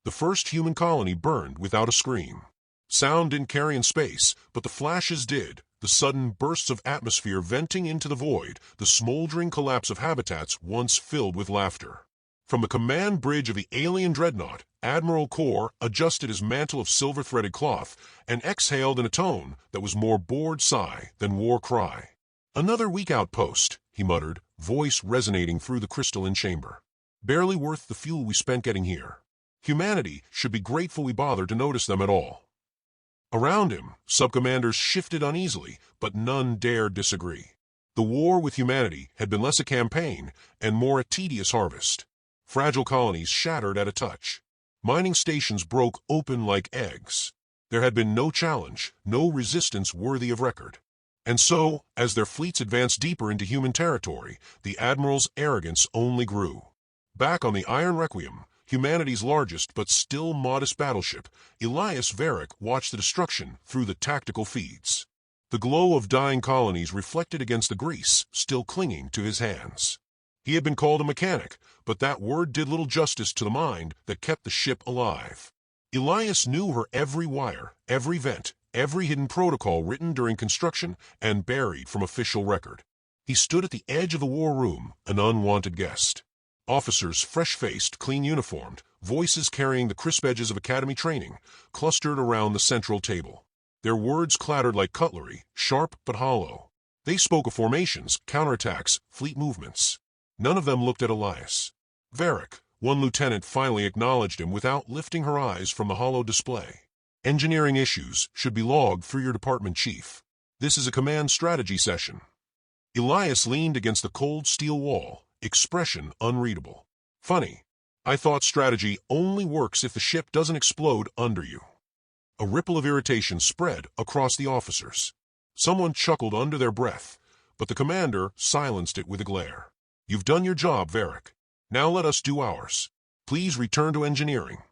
The first human colony burned without a scream. Sound didn't carry in space, but the flashes did. The sudden bursts of atmosphere venting into the void, the smoldering collapse of habitats once filled with laughter. From the command bridge of the alien dreadnought, Admiral Kor adjusted his mantle of silver-threaded cloth and exhaled in a tone that was more bored sigh than war cry. "Another weak outpost," he muttered, voice resonating through the crystalline chamber. "Barely worth the fuel we spent getting here. Humanity should be grateful we bothered to notice them at all." Around him, subcommanders shifted uneasily, but none dared disagree. The war with humanity had been less a campaign and more a tedious harvest. Fragile colonies shattered at a touch. Mining stations broke open like eggs. There had been no challenge, no resistance worthy of record. And so, as their fleets advanced deeper into human territory, the admiral's arrogance only grew. Back on the Iron Requiem, humanity's largest but still modest battleship, Elias Varick watched the destruction through the tactical feeds. The glow of dying colonies reflected against the grease still clinging to his hands. He had been called a mechanic, but that word did little justice to the mind that kept the ship alive. Elias knew her every wire, every vent, every hidden protocol written during construction and buried from official record. He stood at the edge of the war room, an unwanted guest. Officers, fresh-faced, clean-uniformed, voices carrying the crisp edges of academy training, clustered around the central table. Their words clattered like cutlery, sharp but hollow. They spoke of formations, counterattacks, fleet movements. None of them looked at Elias. Varick, one lieutenant, finally acknowledged him without lifting her eyes from the hollow display. "Engineering issues should be logged through your department chief. This is a command strategy session." Elias leaned against the cold steel wall, expression unreadable. "Funny. I thought strategy only works if the ship doesn't explode under you." A ripple of irritation spread across the officers. Someone chuckled under their breath, but the commander silenced it with a glare. "You've done your job, Varick. Now let us do ours. Please return to engineering."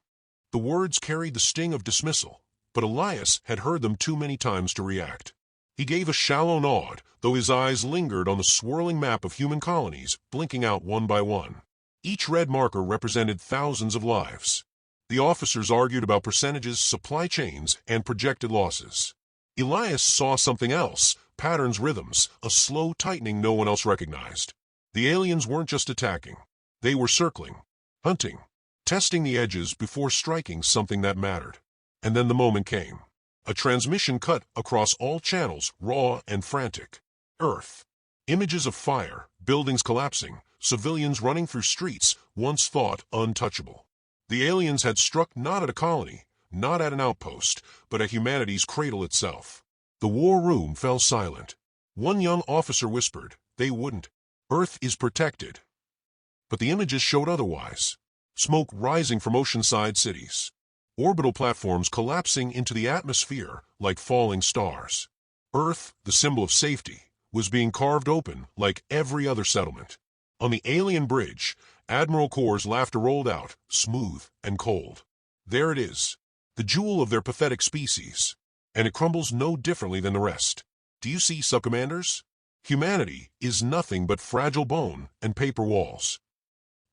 The words carried the sting of dismissal, but Elias had heard them too many times to react. He gave a shallow nod, though his eyes lingered on the swirling map of human colonies, blinking out one by one. Each red marker represented thousands of lives. The officers argued about percentages, supply chains, and projected losses. Elias saw something else, patterns, rhythms, a slow tightening no one else recognized. The aliens weren't just attacking. They were circling, hunting, testing the edges before striking something that mattered. And then the moment came. A transmission cut across all channels, raw and frantic. Earth. Images of fire, buildings collapsing, civilians running through streets once thought untouchable. The aliens had struck not at a colony, not at an outpost, but at humanity's cradle itself. The war room fell silent. One young officer whispered, "They wouldn't. Earth is protected." But the images showed otherwise. Smoke rising from oceanside cities. Orbital platforms collapsing into the atmosphere like falling stars. Earth, the symbol of safety, was being carved open like every other settlement. On the alien bridge, Admiral Kor's laughter rolled out, smooth and cold. "There it is, the jewel of their pathetic species, and it crumbles no differently than the rest. Do you see, subcommanders? Humanity is nothing but fragile bone and paper walls."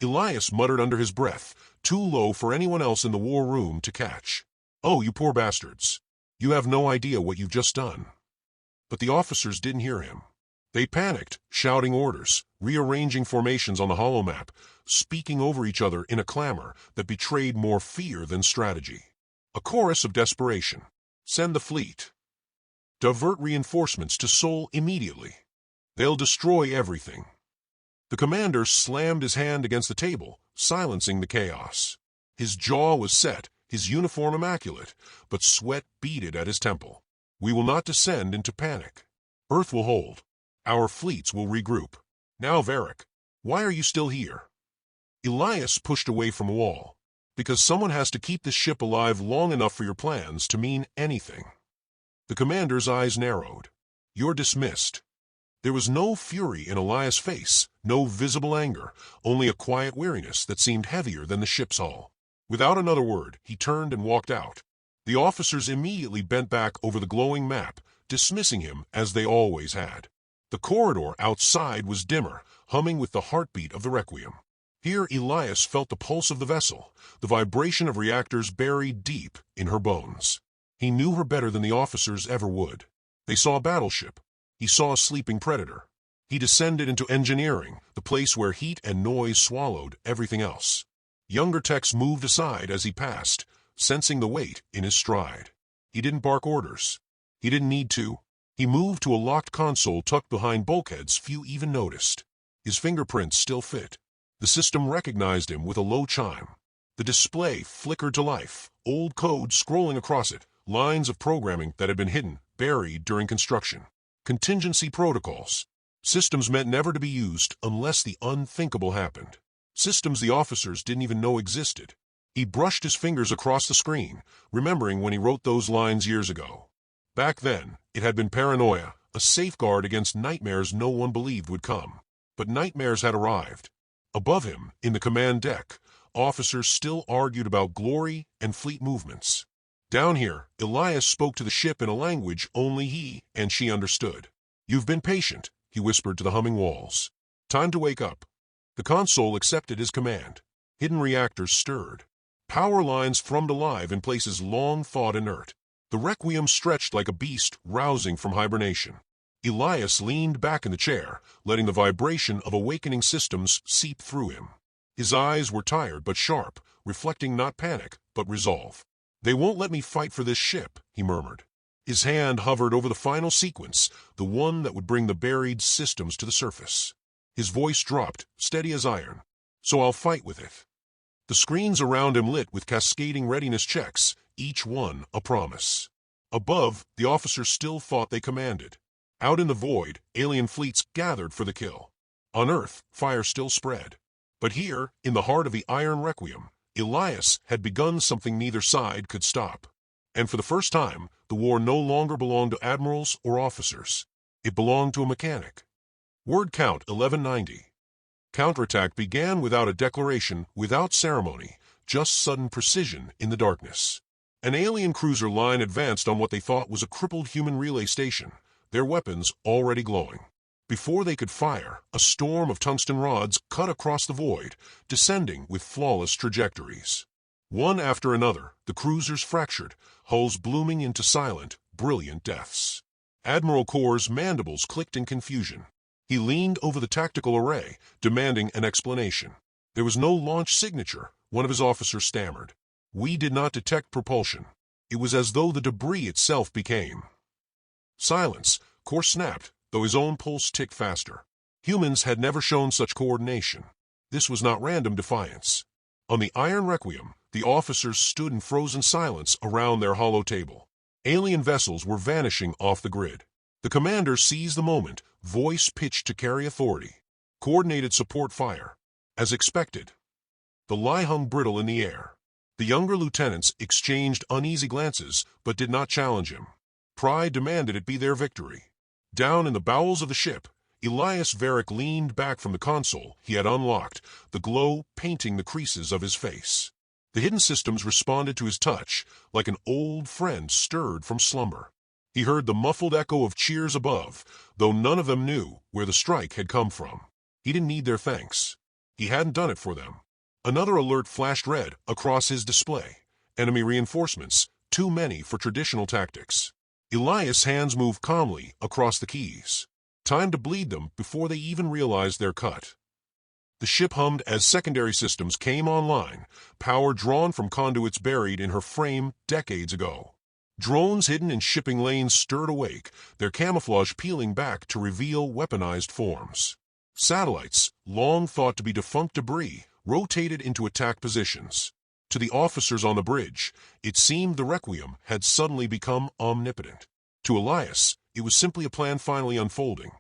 Elias muttered under his breath, too low for anyone else in the war room to catch. "Oh, you poor bastards. You have no idea what you've just done." But the officers didn't hear him. They panicked, shouting orders, rearranging formations on the holomap, speaking over each other in a clamor that betrayed more fear than strategy. A chorus of desperation. "Send the fleet. Divert reinforcements to Sol immediately. They'll destroy everything." The commander slammed his hand against the table, silencing the chaos. His jaw was set, his uniform immaculate, but sweat beaded at his temple. "We will not descend into panic. Earth will hold. Our fleets will regroup. Now, Varick, why are you still here?" Elias pushed away from the wall. "Because someone has to keep this ship alive long enough for your plans to mean anything." The commander's eyes narrowed. "You're dismissed." There was no fury in Elias' face, no visible anger, only a quiet weariness that seemed heavier than the ship's hull. Without another word, he turned and walked out. The officers immediately bent back over the glowing map, dismissing him as they always had. The corridor outside was dimmer, humming with the heartbeat of the Requiem. Here Elias felt the pulse of the vessel, the vibration of reactors buried deep in her bones. He knew her better than the officers ever would. They saw a battleship. He saw a sleeping predator. He descended into engineering, the place where heat and noise swallowed everything else. Younger techs moved aside as he passed, sensing the weight in his stride. He didn't bark orders. He didn't need to. He moved to a locked console tucked behind bulkheads few even noticed. His fingerprints still fit. The system recognized him with a low chime. The display flickered to life, old code scrolling across it, lines of programming that had been hidden, buried during construction. Contingency protocols. Systems meant never to be used unless the unthinkable happened. Systems the officers didn't even know existed. He brushed his fingers across the screen, remembering when he wrote those lines years ago. Back then, it had been paranoia, a safeguard against nightmares no one believed would come. But nightmares had arrived. Above him, in the command deck, officers still argued about glory and fleet movements. Down here, Elias spoke to the ship in a language only he and she understood. "You've been patient," he whispered to the humming walls. "Time to wake up." The console accepted his command. Hidden reactors stirred. Power lines thrummed alive in places long thought inert. The Requiem stretched like a beast rousing from hibernation. Elias leaned back in the chair, letting the vibration of awakening systems seep through him. His eyes were tired but sharp, reflecting not panic, but resolve. "They won't let me fight for this ship," he murmured. His hand hovered over the final sequence, the one that would bring the buried systems to the surface. His voice dropped, steady as iron. "So I'll fight with it." The screens around him lit with cascading readiness checks, each one a promise. Above, the officers still thought they commanded. Out in the void, alien fleets gathered for the kill. On Earth, fire still spread. But here, in the heart of the Iron Requiem, Elias had begun something neither side could stop. And for the first time, the war no longer belonged to admirals or officers. It belonged to a mechanic. Word count 1190. Counterattack began without a declaration, without ceremony, just sudden precision in the darkness. An alien cruiser line advanced on what they thought was a crippled human relay station, their weapons already glowing. Before they could fire, a storm of tungsten rods cut across the void, descending with flawless trajectories. One after another, the cruisers fractured, hulls blooming into silent, brilliant deaths. Admiral Cor's mandibles clicked in confusion. He leaned over the tactical array, demanding an explanation. There was no launch signature, one of his officers stammered. "We did not detect propulsion." It was as though the debris itself became. Silence. Cor snapped, though his own pulse ticked faster. Humans had never shown such coordination. This was not random defiance. On the Iron Requiem, the officers stood in frozen silence around their hollow table. Alien vessels were vanishing off the grid. The commander seized the moment, voice pitched to carry authority. Coordinated support fire. As expected. The lie hung brittle in the air. The younger lieutenants exchanged uneasy glances, but did not challenge him. Pride demanded it be their victory. Down in the bowels of the ship, Elias Varick leaned back from the console he had unlocked, the glow painting the creases of his face. The hidden systems responded to his touch, like an old friend stirred from slumber. He heard the muffled echo of cheers above, though none of them knew where the strike had come from. He didn't need their thanks. He hadn't done it for them. Another alert flashed red across his display. Enemy reinforcements, too many for traditional tactics. Elias' hands moved calmly across the keys. Time to bleed them before they even realized their cut. The ship hummed as secondary systems came online, power drawn from conduits buried in her frame decades ago. Drones hidden in shipping lanes stirred awake, their camouflage peeling back to reveal weaponized forms. Satellites, long thought to be defunct debris, rotated into attack positions. To the officers on the bridge, it seemed the Requiem had suddenly become omnipotent. To Elias, it was simply a plan finally unfolding.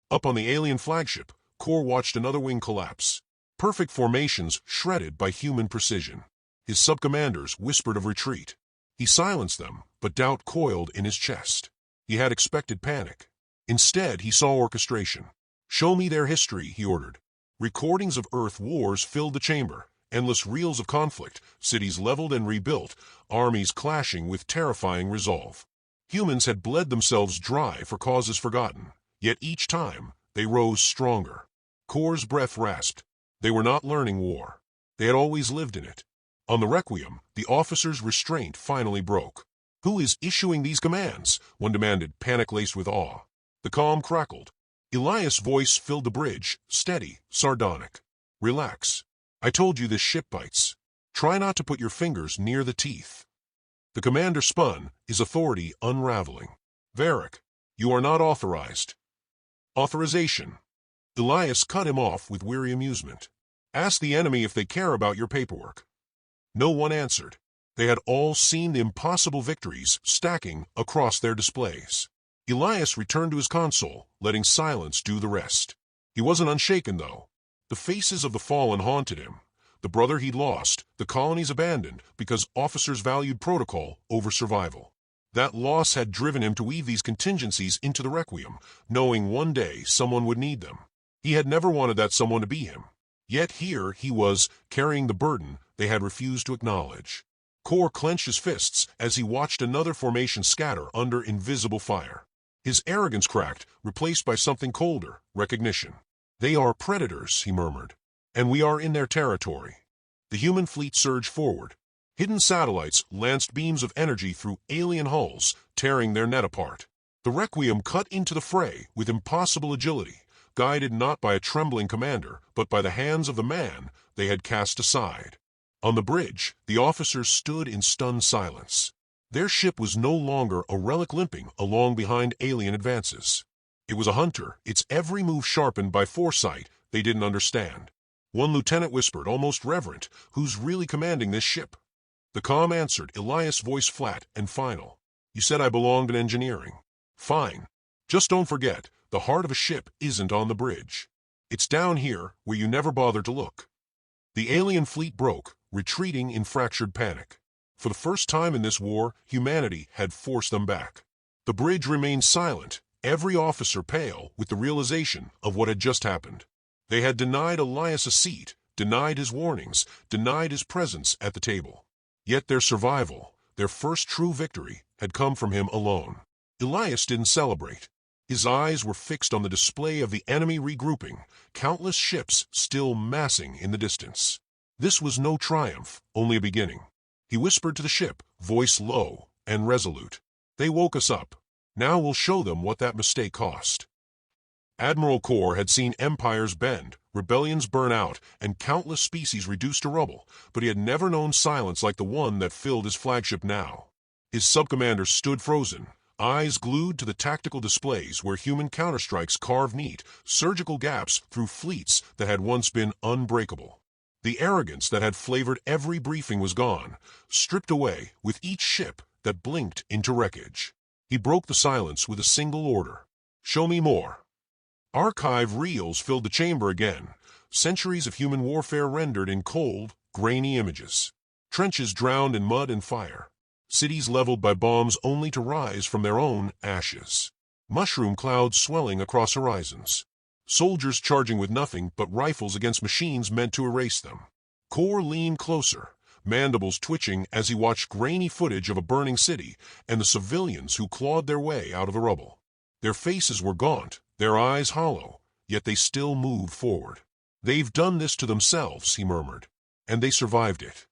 Up on the alien flagship, Cor watched another wing collapse. Perfect formations shredded by human precision. His subcommanders whispered of retreat. He silenced them, but doubt coiled in his chest. He had expected panic. Instead, he saw orchestration. "Show me their history," he ordered. Recordings of Earth wars filled the chamber, endless reels of conflict, cities leveled and rebuilt, armies clashing with terrifying resolve. Humans had bled themselves dry for causes forgotten, yet each time they rose stronger. Cor's breath rasped. They were not learning war. They had always lived in it. On the Requiem, the officer's restraint finally broke. "Who is issuing these commands?" one demanded, panic-laced with awe. The comm crackled. Elias' voice filled the bridge, steady, sardonic. "Relax. I told you this ship bites. Try not to put your fingers near the teeth." The commander spun, his authority unraveling. "Varric, you are not authorized." "Authorization." Elias cut him off with weary amusement. "Ask the enemy if they care about your paperwork." No one answered. They had all seen the impossible victories stacking across their displays. Elias returned to his console, letting silence do the rest. He wasn't unshaken, though. The faces of the fallen haunted him. The brother he'd lost, the colonies abandoned because officers valued protocol over survival. That loss had driven him to weave these contingencies into the Requiem, knowing one day someone would need them. He had never wanted that someone to be him. Yet here he was, carrying the burden they had refused to acknowledge. Kor clenched his fists as he watched another formation scatter under invisible fire. His arrogance cracked, replaced by something colder, recognition. "They are predators," he murmured, "and we are in their territory." The human fleet surged forward. Hidden satellites lanced beams of energy through alien hulls, tearing their net apart. The Requiem cut into the fray with impossible agility, guided not by a trembling commander, but by the hands of the man they had cast aside. On the bridge, the officers stood in stunned silence. Their ship was no longer a relic limping along behind alien advances. It was a hunter, its every move sharpened by foresight they didn't understand. One lieutenant whispered, almost reverent, "Who's really commanding this ship?" The comm answered, Elias' voice flat and final. "You said I belonged in engineering. Fine. Just don't forget, the heart of a ship isn't on the bridge. It's down here where you never bothered to look." The alien fleet broke, retreating in fractured panic. For the first time in this war, humanity had forced them back. The bridge remained silent, every officer pale with the realization of what had just happened. They had denied Elias a seat, denied his warnings, denied his presence at the table. Yet their survival, their first true victory, had come from him alone. Elias didn't celebrate. His eyes were fixed on the display of the enemy regrouping, countless ships still massing in the distance. This was no triumph, only a beginning. He whispered to the ship, voice low and resolute. "They woke us up. Now we'll show them what that mistake cost." Admiral Kor had seen empires bend, rebellions burn out, and countless species reduced to rubble, but he had never known silence like the one that filled his flagship now. His subcommanders stood frozen, eyes glued to the tactical displays where human counterstrikes carved neat, surgical gaps through fleets that had once been unbreakable. The arrogance that had flavored every briefing was gone, stripped away with each ship that blinked into wreckage. He broke the silence with a single order. "Show me more." Archive reels filled the chamber again, centuries of human warfare rendered in cold, grainy images. Trenches drowned in mud and fire. Cities leveled by bombs only to rise from their own ashes. Mushroom clouds swelling across horizons. Soldiers charging with nothing but rifles against machines meant to erase them. Kor leaned closer, mandibles twitching as he watched grainy footage of a burning city and the civilians who clawed their way out of the rubble. Their faces were gaunt, their eyes hollow, yet they still moved forward. "They've done this to themselves," he murmured, "and they survived it."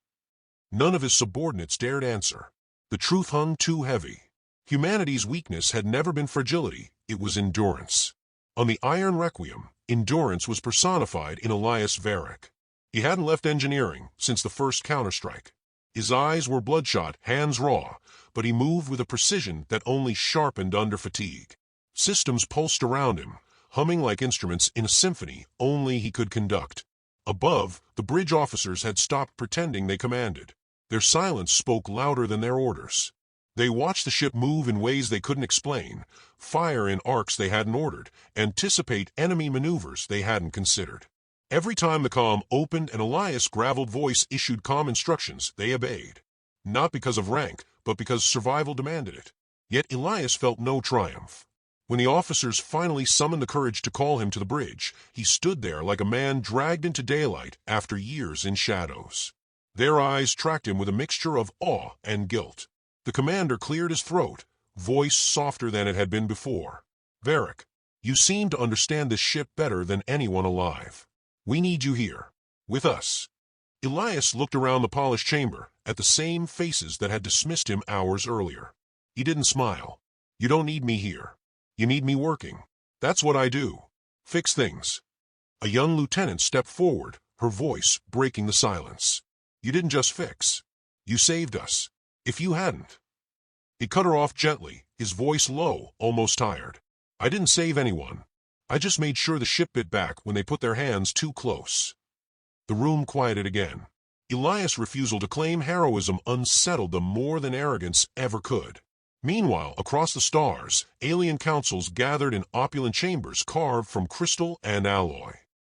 None of his subordinates dared answer. The truth hung too heavy. Humanity's weakness had never been fragility, it was endurance. On the Iron Requiem, endurance was personified in Elias Varric. He hadn't left engineering since the first counterstrike. His eyes were bloodshot, hands raw, but he moved with a precision that only sharpened under fatigue. Systems pulsed around him, humming like instruments in a symphony only he could conduct. Above, the bridge officers had stopped pretending they commanded. Their silence spoke louder than their orders. They watched the ship move in ways they couldn't explain, fire in arcs they hadn't ordered, anticipate enemy maneuvers they hadn't considered. Every time the comm opened and Elias' graveled voice issued calm instructions, they obeyed. Not because of rank, but because survival demanded it. Yet Elias felt no triumph. When the officers finally summoned the courage to call him to the bridge, he stood there like a man dragged into daylight after years in shadows. Their eyes tracked him with a mixture of awe and guilt. The commander cleared his throat, voice softer than it had been before. "Varric, you seem to understand this ship better than anyone alive. We need you here. With us. Elias looked around the polished chamber at the same faces that had dismissed him hours earlier. He didn't smile. You don't need me here. You need me working. That's what I do. Fix things. A young lieutenant stepped forward, her voice breaking the silence. You didn't just fix. You saved us. If you hadn't. He cut her off gently, his voice low, almost tired. I didn't save anyone. I just made sure the ship bit back when they put their hands too close. The room quieted again. Elias' refusal to claim heroism unsettled them more than arrogance ever could. Meanwhile, across the stars, alien councils gathered in opulent chambers carved from crystal and alloy.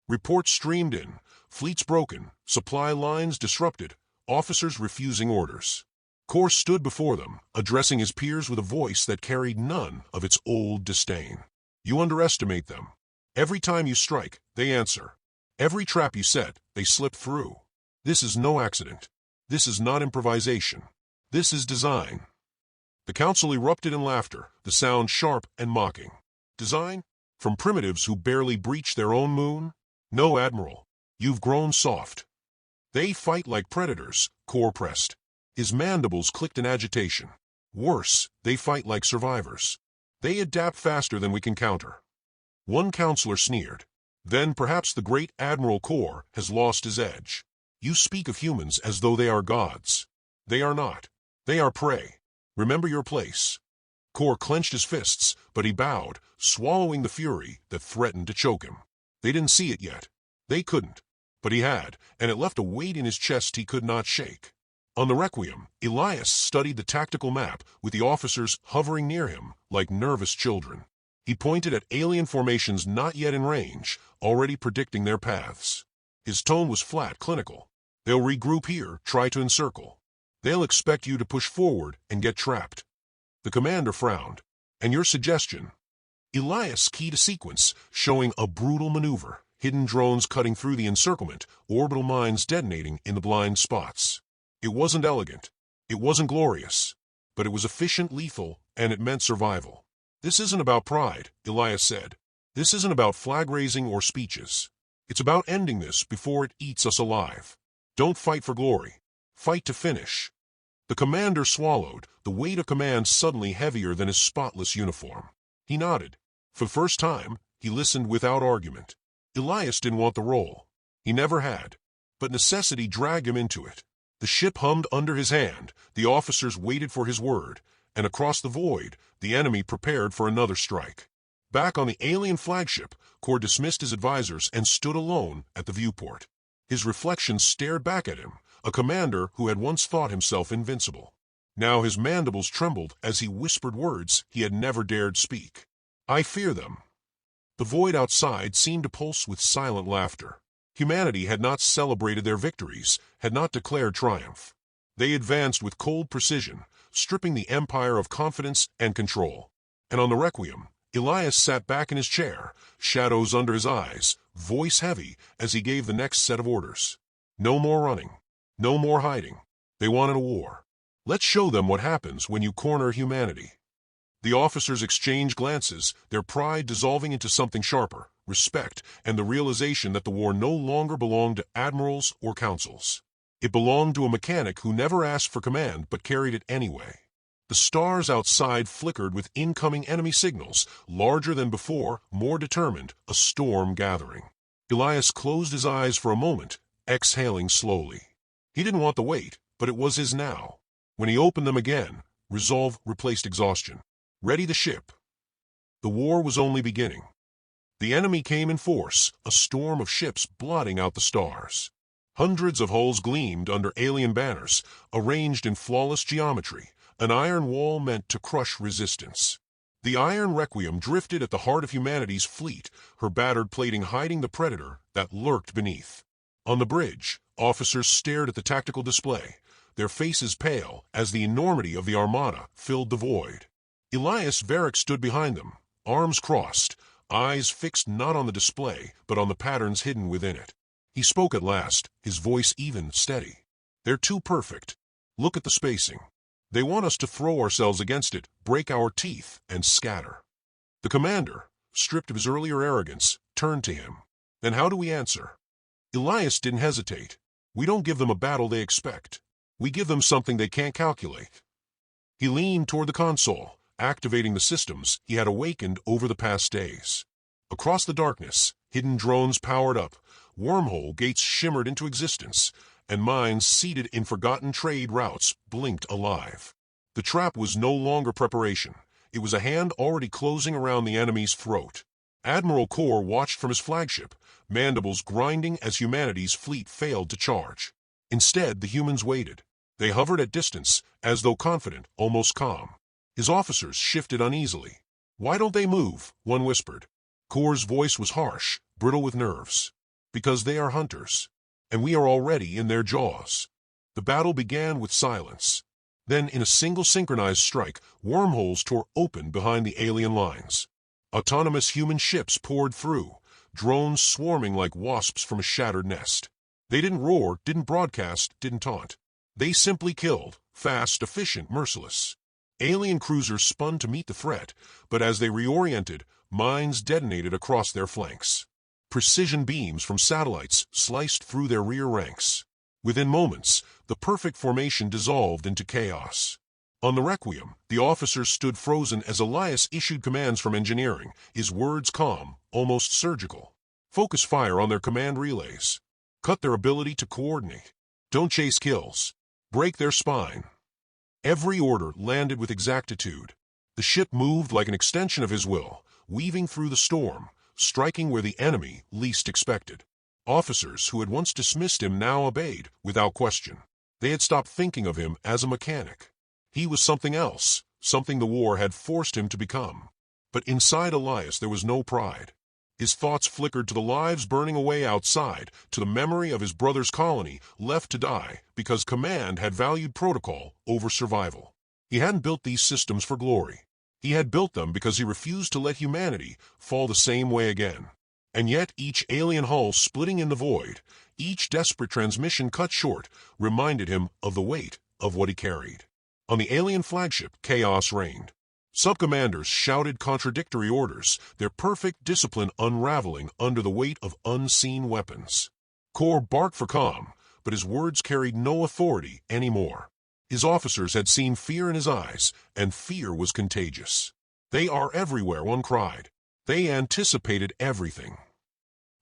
Reports streamed in, fleets broken, supply lines disrupted, officers refusing orders. Kor stood before them, addressing his peers with a voice that carried none of its old disdain. You underestimate them. Every time you strike, they answer. Every trap you set, they slip through. This is no accident. This is not improvisation. This is design. The council erupted in laughter, the sound sharp and mocking. Design? From primitives who barely breach their own moon? No, Admiral. You've grown soft. They fight like predators, Kor pressed. His mandibles clicked in agitation. Worse, they fight like survivors. They adapt faster than we can counter. One counselor sneered. Then perhaps the great Admiral Kor has lost his edge. You speak of humans as though they are gods. They are not. They are prey. Remember your place. Kor clenched his fists, but he bowed, swallowing the fury that threatened to choke him. They didn't see it yet. They couldn't. But he had, and it left a weight in his chest he could not shake. On the Requiem, Elias studied the tactical map with the officers hovering near him like nervous children. He pointed at alien formations not yet in range, already predicting their paths. His tone was flat, clinical. They'll regroup here, try to encircle. They'll expect you to push forward and get trapped. The commander frowned. And your suggestion? Elias keyed a sequence, showing a brutal maneuver, hidden drones cutting through the encirclement, orbital mines detonating in the blind spots. It wasn't elegant. It wasn't glorious. But it was efficient, lethal, and it meant survival. This isn't about pride, Elias said. This isn't about flag-raising or speeches. It's about ending this before it eats us alive. Don't fight for glory. Fight to finish. The commander swallowed, the weight of command suddenly heavier than his spotless uniform. He nodded. For the first time, he listened without argument. Elias didn't want the role. He never had. But necessity dragged him into it. The ship hummed under his hand, the officers waited for his word, and across the void, the enemy prepared for another strike. Back on the alien flagship, Kor dismissed his advisors and stood alone at the viewport. His reflection stared back at him, a commander who had once thought himself invincible. Now his mandibles trembled as he whispered words he had never dared speak. I fear them. The void outside seemed to pulse with silent laughter. Humanity had not celebrated their victories, had not declared triumph. They advanced with cold precision, stripping the empire of confidence and control. And on the Requiem, Elias sat back in his chair, shadows under his eyes, voice heavy as he gave the next set of orders. No more running. No more hiding. They wanted a war. Let's show them what happens when you corner humanity. The officers exchanged glances, their pride dissolving into something sharper, respect, and the realization that the war no longer belonged to admirals or councils. It belonged to a mechanic who never asked for command but carried it anyway. The stars outside flickered with incoming enemy signals, larger than before, more determined, a storm gathering. Elias closed his eyes for a moment, exhaling slowly. He didn't want the wait, but it was his now. When he opened them again, resolve replaced exhaustion. Ready the ship. The war was only beginning. The enemy came in force, a storm of ships blotting out the stars. Hundreds of hulls gleamed under alien banners, arranged in flawless geometry, an iron wall meant to crush resistance. The Iron Requiem drifted at the heart of humanity's fleet, her battered plating hiding the predator that lurked beneath. On the bridge, officers stared at the tactical display, their faces pale as the enormity of the armada filled the void. Elias Varick stood behind them, arms crossed, eyes fixed not on the display but on the patterns hidden within it. He spoke at last, his voice even, steady. They're too perfect. Look at the spacing. They want us to throw ourselves against it, break our teeth, and scatter. The commander, stripped of his earlier arrogance, turned to him. Then how do we answer? Elias didn't hesitate. We don't give them a battle they expect. We give them something they can't calculate. He leaned toward the console, activating the systems he had awakened over the past days. Across the darkness, hidden drones powered up, wormhole gates shimmered into existence, and minds seated in forgotten trade routes blinked alive. The trap was no longer preparation. It was a hand already closing around the enemy's throat. Admiral Kor watched from his flagship, mandibles grinding as humanity's fleet failed to charge. Instead, the humans waited. They hovered at distance, as though confident, almost calm. His officers shifted uneasily. "Why don't they move?" one whispered. Kor's voice was harsh, brittle with nerves. "Because they are hunters, and we are already in their jaws." The battle began with silence. Then, in a single synchronized strike, wormholes tore open behind the alien lines. Autonomous human ships poured through, drones swarming like wasps from a shattered nest. They didn't roar, didn't broadcast, didn't taunt. They simply killed, fast, efficient, merciless. Alien cruisers spun to meet the threat, but as they reoriented, mines detonated across their flanks. Precision beams from satellites sliced through their rear ranks. Within moments, the perfect formation dissolved into chaos. On the Requiem, the officers stood frozen as Elias issued commands from engineering, his words calm, almost surgical. Focus fire on their command relays. Cut their ability to coordinate. Don't chase kills. Break their spine. Every order landed with exactitude. The ship moved like an extension of his will, weaving through the storm, striking where the enemy least expected. Officers who had once dismissed him now obeyed, without question. They had stopped thinking of him as a mechanic. He was something else, something the war had forced him to become. But inside Elias there was no pride. His thoughts flickered to the lives burning away outside, to the memory of his brother's colony left to die because command had valued protocol over survival. He hadn't built these systems for glory. He had built them because he refused to let humanity fall the same way again. And yet each alien hull splitting in the void, each desperate transmission cut short, reminded him of the weight of what he carried. On the alien flagship, chaos reigned. Sub-commanders shouted contradictory orders, their perfect discipline unraveling under the weight of unseen weapons. Kor barked for calm, but his words carried no authority anymore. His officers had seen fear in his eyes, and fear was contagious. "They are everywhere," one cried. They anticipated everything.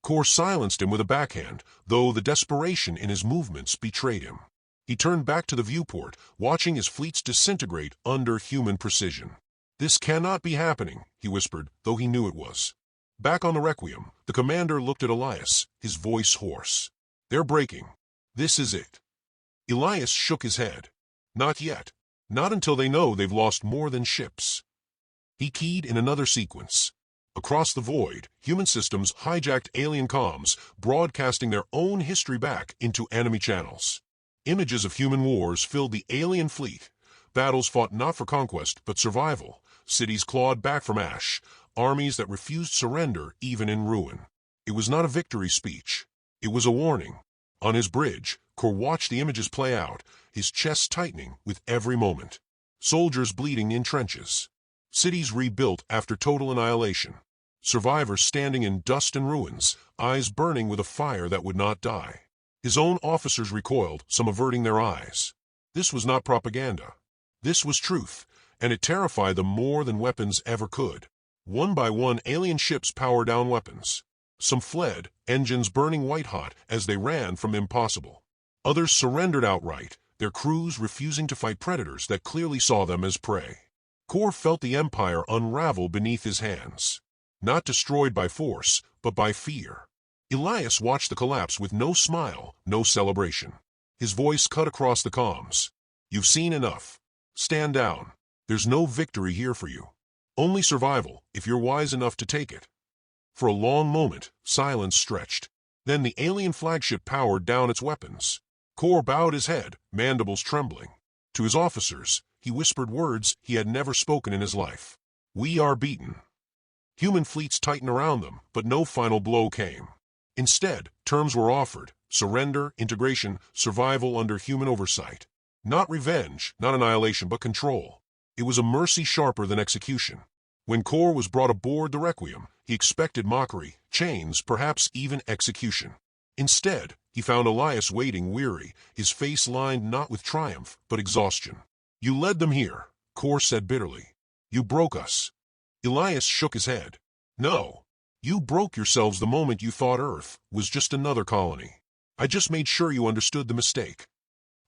Kor silenced him with a backhand, though the desperation in his movements betrayed him. He turned back to the viewport, watching his fleets disintegrate under human precision. "This cannot be happening," he whispered, though he knew it was. Back on the Requiem, the commander looked at Elias, his voice hoarse. "They're breaking. This is it." Elias shook his head. "Not yet. Not until they know they've lost more than ships." He keyed in another sequence. Across the void, human systems hijacked alien comms, broadcasting their own history back into enemy channels. Images of human wars filled the alien fleet. Battles fought not for conquest, but survival. Cities clawed back from ash. Armies that refused surrender even in ruin. It was not a victory speech. It was a warning. On his bridge, Kor watched the images play out, his chest tightening with every moment. Soldiers bleeding in trenches. Cities rebuilt after total annihilation. Survivors standing in dust and ruins, eyes burning with a fire that would not die. His own officers recoiled, some averting their eyes. This was not propaganda. This was truth, and it terrified them more than weapons ever could. One by one, alien ships powered down weapons. Some fled, engines burning white-hot as they ran from impossible. Others surrendered outright, their crews refusing to fight predators that clearly saw them as prey. Kor felt the empire unravel beneath his hands. Not destroyed by force, but by fear. Elias watched the collapse with no smile, no celebration. His voice cut across the comms. "You've seen enough. Stand down. There's no victory here for you. Only survival, if you're wise enough to take it." For a long moment, silence stretched. Then the alien flagship powered down its weapons. Kor bowed his head, mandibles trembling. To his officers, he whispered words he had never spoken in his life. "We are beaten." Human fleets tightened around them, but no final blow came. Instead, terms were offered: surrender, integration, survival under human oversight. Not revenge, not annihilation, but control. It was a mercy sharper than execution. When Kor was brought aboard the Requiem, he expected mockery, chains, perhaps even execution. Instead, he found Elias waiting weary, his face lined not with triumph, but exhaustion. "You led them here," Kor said bitterly. "You broke us." Elias shook his head. "No. You broke yourselves the moment you thought Earth was just another colony. I just made sure you understood the mistake."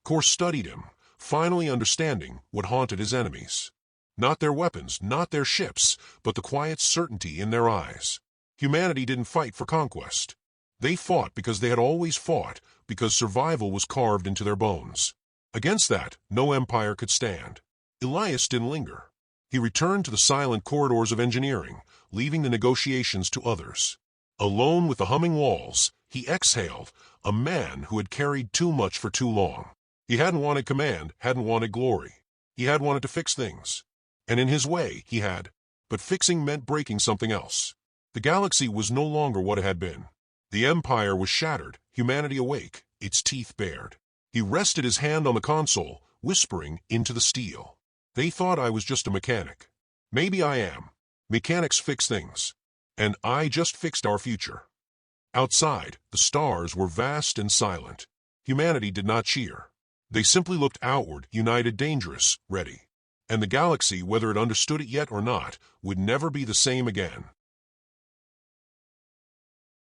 Kor studied him, finally understanding what haunted his enemies. Not their weapons, not their ships, but the quiet certainty in their eyes. Humanity didn't fight for conquest. They fought because they had always fought, because survival was carved into their bones. Against that, no empire could stand. Elias didn't linger. He returned to the silent corridors of engineering, leaving the negotiations to others. Alone with the humming walls, he exhaled, a man who had carried too much for too long. He hadn't wanted command, hadn't wanted glory. He had wanted to fix things. And in his way, he had. But fixing meant breaking something else. The galaxy was no longer what it had been. The Empire was shattered, humanity awake, its teeth bared. He rested his hand on the console, whispering into the steel. "They thought I was just a mechanic. Maybe I am. Mechanics fix things. And I just fixed our future." Outside, the stars were vast and silent. Humanity did not cheer. They simply looked outward, united, dangerous, ready. And the galaxy, whether it understood it yet or not, would never be the same again.